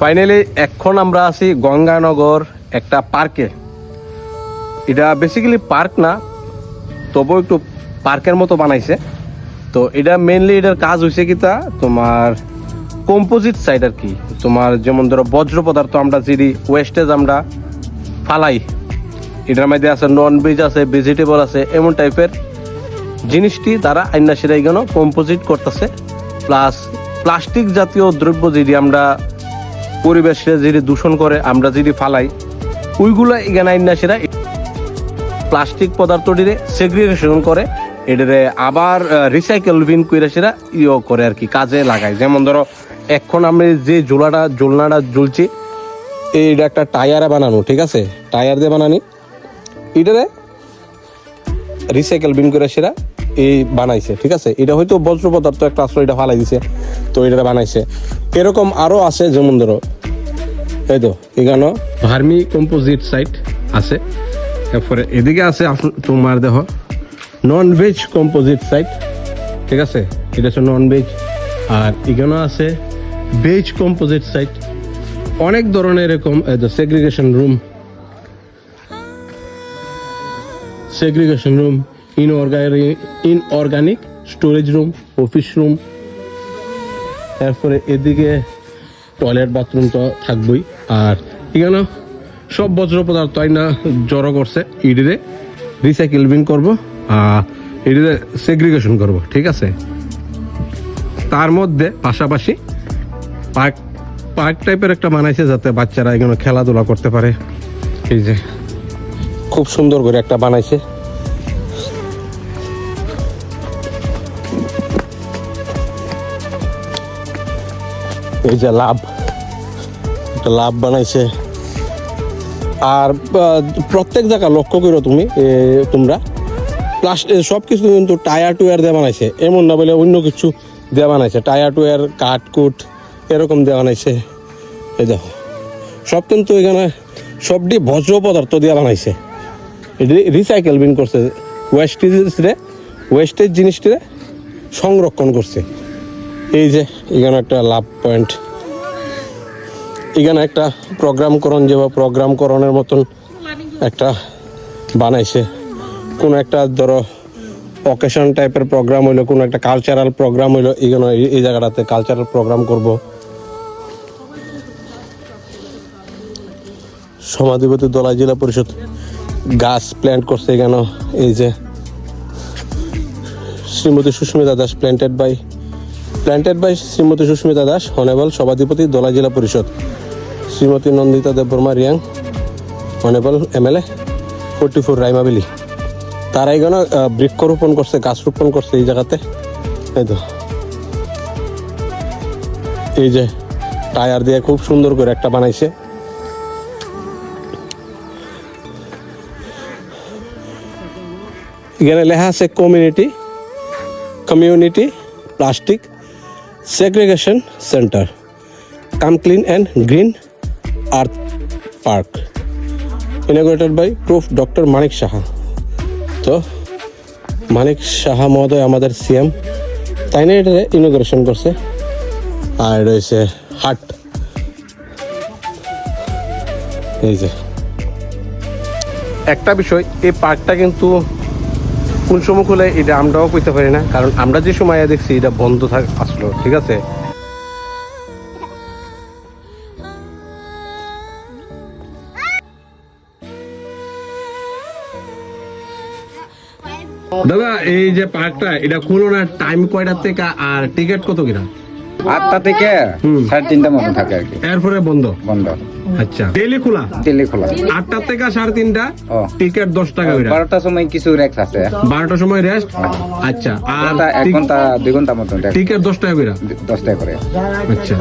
Finally এখন আমরা আছি গঙ্গানগর একটা পার্কে। এটা বেসিক্যালি পার্ক না, তবুও একটু পার্কের মতো বানাইছে। তো এটা মেনলি এটার কাজ হয়েছে কি তা তোমার কম্পোজিট সাইড আর কি। তোমার যেমন ধরো বজ্র পদার্থ আমরা যদি ওয়েস্টেজ আমরা ফালাই, এটার মধ্যে আছে নন ভেজ আছে, ভেজিটেবল আছে, এমন টাইপের জিনিসটি তারা আইনা সেরাই কেন কম্পোজিট করতেছে। প্লাস প্লাস্টিক জাতীয় দ্রব্য যদি আমরা পরিবেশে যদি দূষণ করে আমরা যদি ফালাই, ওইগুলো এখানে আইনা সেরা প্লাস্টিক পদার্থটিরে সেগ্রিগেশন করে এটারে আবার রিসাইকেল বিন করে সেরা করে আর কি, কাজে লাগায়। যেমন ধরো এখন আমি যে ঝোলনাটা ঝুলছি, এইটা একটা টায়ারে বানানো, ঠিক আছে, টায়ার দিয়ে বানানি, এটারে রিসাইকেল বিন করে সেরা এই বানাইছে, ঠিক আছে। এটা হয়তো বজ্র পদার্থ একটা আসলে এটা ফালাই দিছে, তো এটা বানাইছে। এরকম আরো আছে, যেমন ধরো এই তো এখানে ভার্মি কম্পোজিট সাইট আছে। তারপরে এদিকে আছে তোমার দেখো নন ভেজ কম্পোজিট সাইট, ঠিক আছে, এটা হচ্ছে নন ভেজ। আর এখানেও আছে ভেজ কম্পোজিট সাইট। অনেক ধরনের এরকম segregation room, inorganic storage room, office room. তারপরে এদিকে টয়লেট বাথরুম তো থাকবেই। আর এখানে সব বজ্র পদার্থ আইনা জড়ো করছে, ইডিরে রিসাইকেল বিন করবো, ইডিরে সেগ্রিগেশন করব, ঠিক আছে। তার মধ্যে পাশাপাশি পার্ক টাইপের একটা বানাইছে যাতে বাচ্চারা এখানে খেলাধুলা করতে পারে। এই যে খুব সুন্দর করে একটা বানাইছে। এই যে লাভ বানাইছে। আর প্রত্যেক জায়গা লক্ষ্য করো তোমরা প্লাস্টিক সবকিছু কিন্তু টায়ার টুয়ার দিয়ে বানাইছে, এমন না বলে অন্য কিছু দিয়ে বানাইছে। টায়ার টুয়ার কাঠকুট এরকম দিয়ে বানাইছে। এই দেখো সব কিন্তু এখানে সবটি বজ্র পদার্থ দিয়ে বানাইছে। রিসাইকেল বিন করছে, ওয়েস্টেজ জিনিসটিরে সংরক্ষণ করছে। এই যে এখানে একটা লাভ পয়েন্ট, এখানে একটা প্রোগ্রামকরণের মতন একটা বানাইছে। কোনো একটা ধরো অকেশন টাইপের প্রোগ্রাম হইলো, কোনো একটা কালচারাল প্রোগ্রাম হইলো, এখানে এই জায়গাটাতে কালচারাল প্রোগ্রাম করব। সমাধিপতি দলাই জেলা পরিষদ গাছ প্ল্যান্ট করছে এখানে। এই যে Shrimati Susmita Das planted by Shrimati Susmita Das, honourable সভাধিপতি দলাই জেলা পরিষদ। Shrimati Nandita Debbarma Reang, honourable MLA 44 Raimavalley. তারা এখানে বৃক্ষরোপণ করছে, গাছ রোপণ করছে এই জায়গাতে। এই তো এই যে টায়ার দিয়ে খুব সুন্দর করে একটা বানাইছে। এখানে লেখা আছে community plastic segregation centre cum clean and green earth park, inaugurated by prof doctor Manik Saha. তো মানিক সাহা মহোদয় আমাদের CM, তাই না, এটা ইনঅগ্রেশন করছে। আর রয়েছে হাট। এই যে একটা বিষয়, এই পার্কটা কিন্তু কোন সময় খুলে এটা আমরাও কইতে পারি না, কারণ আমরা যে সময় দেখছি এটা বন্ধ আসলো, ঠিক আছে। দাদা এই যে পার্কটা এটা খুলনার টাইম কয়টা থেকে আর টিকিট কত কিনা? 8টা থেকে 3:30 মতো থাকে আর কি, এরপরে বন্ধ। আচ্ছা, ডেইলি খোলা? ডেইলি খোলা 8টা থেকে 3:30। টিকিট 10 টাকা করে। 12টার সময় কিছু রেস্ট আছে, 12টার সময় রেস্ট। আচ্ছা, আর 1 ঘন্টা 2 ঘন্টা মতো টিকিট 10 টাকা করে। 10 টাকা করে। আচ্ছা।